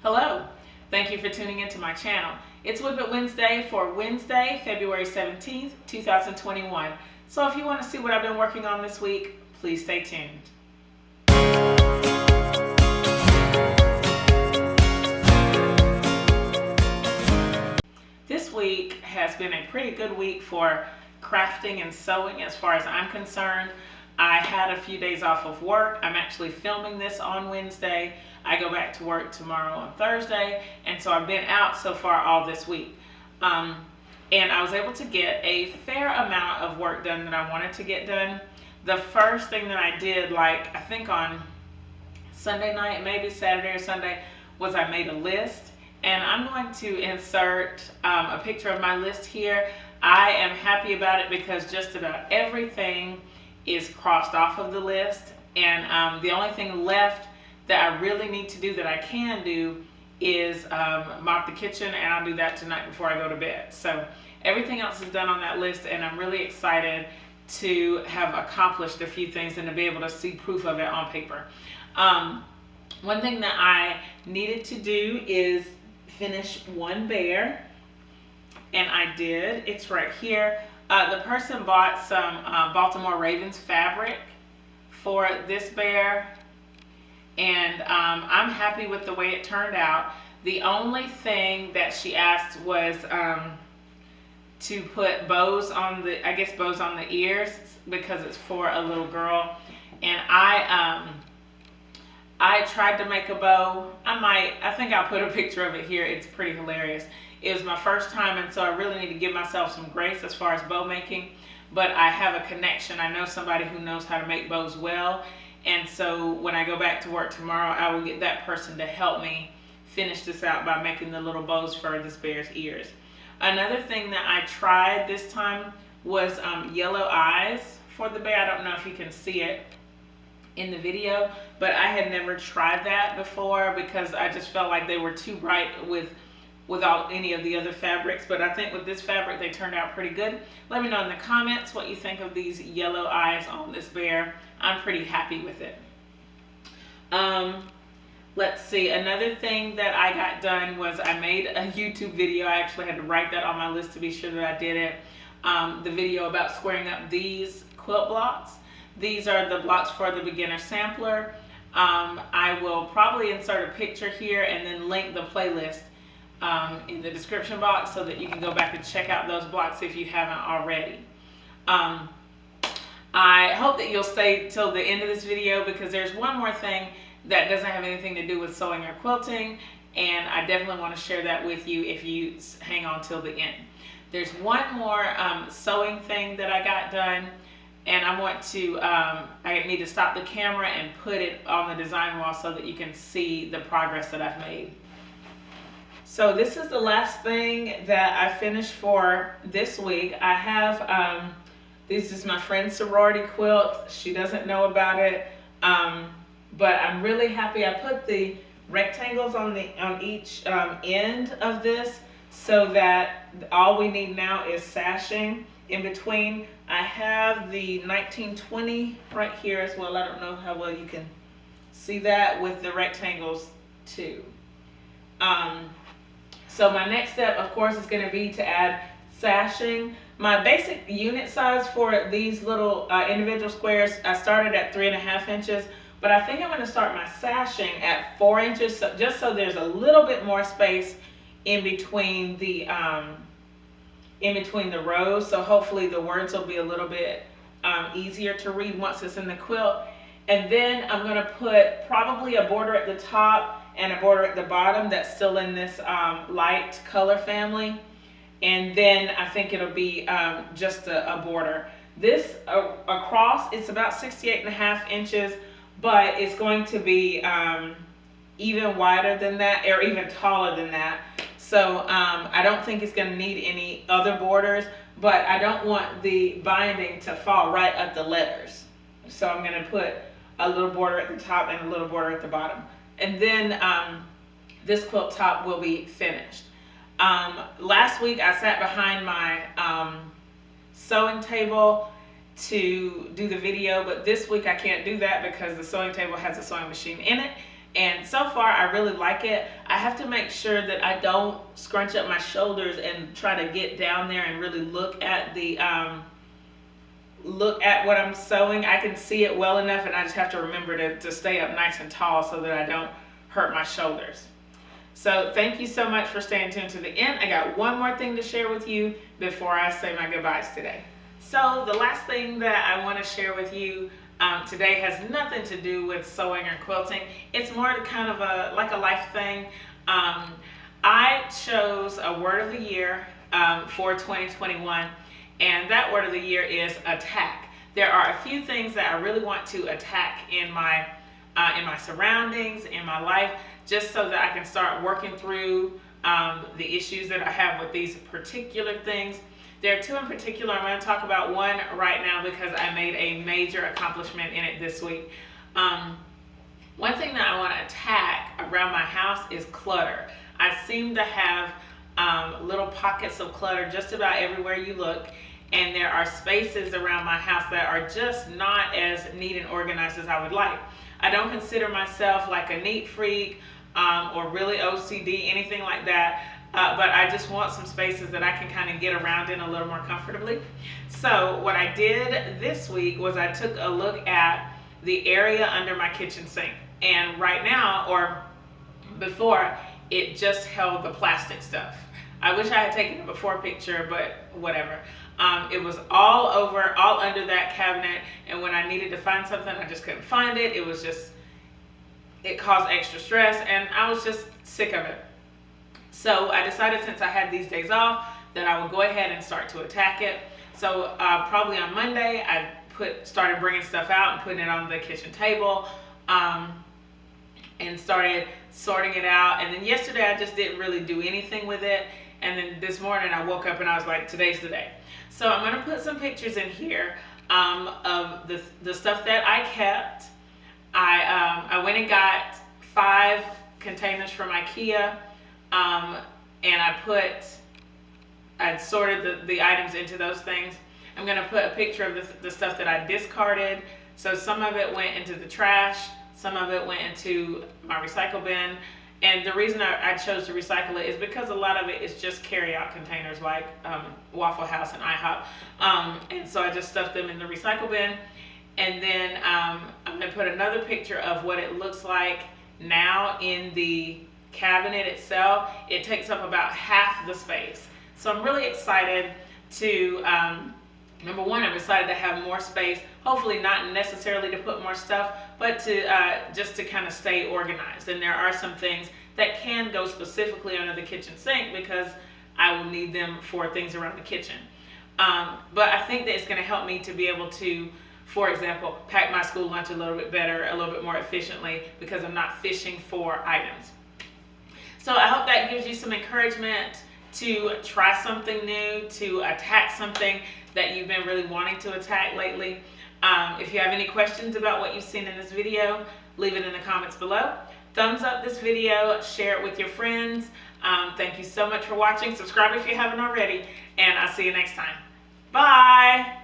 Hello, thank you for tuning into my channel. It's WIP It Wednesday for Wednesday, February 17th, 2021. So if you want to see what I've been working on this week, please stay tuned. This week has been a pretty good week for crafting and sewing as far as I'm concerned. I had a few days off of work. I'm actually filming this on Wednesday. I go back to work tomorrow on Thursday, and so I've been out so far all this week. And I was able to get a fair amount of work done that I wanted to get done. The first thing that I did, like I think on Sunday night, maybe Saturday or Sunday, was I made a list. And I'm going to insert a picture of my list here. I am happy about it because just about everything is crossed off of the list. And the only thing left that I really need to do that I can do is mop the kitchen, and I'll do that tonight before I go to bed. So everything else is done on that list, and I'm really excited to have accomplished a few things and to be able to see proof of it on paper. One thing that I needed to do is finish one bear, and I did. It's right here. The person bought some Baltimore Ravens fabric for this bear, and I'm happy with the way it turned out. The only thing that she asked was to put bows on the, I guess bows on the ears, because it's for a little girl. And I tried to make a bow. I think I'll put a picture of it here. It's pretty hilarious. It was my first time, and so I really need to give myself some grace as far as bow making. But I have a connection. I know somebody who knows how to make bows well. And so when I go back to work tomorrow, I will get that person to help me finish this out by making the little bows for this bear's ears. Another thing that I tried this time was yellow eyes for the bear. I don't know if you can see it in the video, but I had never tried that before because I just felt like they were too bright without any of the other fabrics. But I think with this fabric they turned out pretty good. Let me know in the comments what you think of these yellow eyes on this bear. I'm pretty happy with it. Let's see, another thing that I got done was I made a YouTube video. I actually had to write that on my list to be sure that I did it. The video about squaring up these quilt blocks. These are the blocks for the beginner sampler. I will probably insert a picture here and then link the playlist in the description box so that you can go back and check out those blocks if you haven't already. I hope that you'll stay till the end of this video because there's one more thing that doesn't have anything to do with sewing or quilting, and I definitely want to share that with you if you hang on till the end. There's one more sewing thing that I got done, and I need to stop the camera and put it on the design wall so that you can see the progress that I've made. So this is the last thing that I finished for this week. I have, this is my friend's sorority quilt. She doesn't know about it, but I'm really happy. I put the rectangles on each end of this so that all we need now is sashing in between. I have the 1920 right here as well. I don't know how well you can see that with the rectangles too. So my next step, of course, is going to be to add sashing. My basic unit size for these little individual squares, I started at 3.5 inches, but I think I'm going to start my sashing at 4 inches, just so there's a little bit more space in between the rows. So hopefully the words will be a little bit easier to read once it's in the quilt. And then I'm going to put probably a border at the top and a border at the bottom that's still in this light color family. And then I think it'll be just a border. This across, it's about 68.5 inches, but it's going to be even wider than that, or even taller than that. So I don't think it's going to need any other borders, but I don't want the binding to fall right at the letters. So I'm going to put a little border at the top and a little border at the bottom. And then this quilt top will be finished. Last week I sat behind my sewing table to do the video, but this week I can't do that because the sewing table has a sewing machine in it. And so far I really like it. I I have to make sure that I don't scrunch up my shoulders and try to get down there and really look at the look at what I'm sewing. I can see it well enough, and I just have to remember to stay up nice and tall so that I don't hurt my shoulders. So thank you so much for staying tuned to the end. I got one more thing to share with you before I say my goodbyes today. So the last thing that I want to share with you today has nothing to do with sewing or quilting. It's more kind of like a life thing. I chose a word of the year for 2021, and that word of the year is attack. There are a few things that I really want to attack in my surroundings, in my life, just so that I can start working through the issues that I have with these particular things. There are two in particular. I'm going to talk about one right now because I made a major accomplishment in it this week. One thing that I want to attack around my house is clutter. I seem to have little pockets of clutter just about everywhere you look, and there are spaces around my house that are just not as neat and organized as I would like. I don't consider myself like a neat freak or really OCD, anything like that. But I just want some spaces that I can kind of get around in a little more comfortably. So what I did this week was I took a look at the area under my kitchen sink. And right now, or before, it just held the plastic stuff. I wish I had taken a before picture, but whatever. It was all over, all under that cabinet. And when I needed to find something, I just couldn't find it. It caused extra stress, and I was just sick of it. So I decided, since I had these days off, that I would go ahead and start to attack it. So probably on Monday, I started bringing stuff out and putting it on the kitchen table, and started sorting it out. And then yesterday, I just didn't really do anything with it. And then this morning, I woke up and I was like, today's the day. So I'm going to put some pictures in here of the stuff that I kept. I went and got 5 containers from IKEA. And I sorted the items into those things. I'm going to put a picture of the stuff that I discarded. So some of it went into the trash, some of it went into my recycle bin. And the reason I chose to recycle it is because a lot of it is just carry-out containers like Waffle House and IHOP. And so I just stuffed them in the recycle bin. And then I'm going to put another picture of what it looks like now in the cabinet itself. It takes up about half the space. So I'm really excited to, number one, I'm excited to have more space, hopefully not necessarily to put more stuff, but to just to kind of stay organized. And there are some things that can go specifically under the kitchen sink because I will need them for things around the kitchen. But I think that it's going to help me to be able to, for example, pack my school lunch a little bit better, a little bit more efficiently, because I'm not fishing for items. So I hope that gives you some encouragement to try something new, to attack something that you've been really wanting to attack lately. If you have any questions about what you've seen in this video, leave it in the comments below. Thumbs up this video, share it with your friends. Thank you so much for watching. Subscribe if you haven't already, and I'll see you next time. Bye!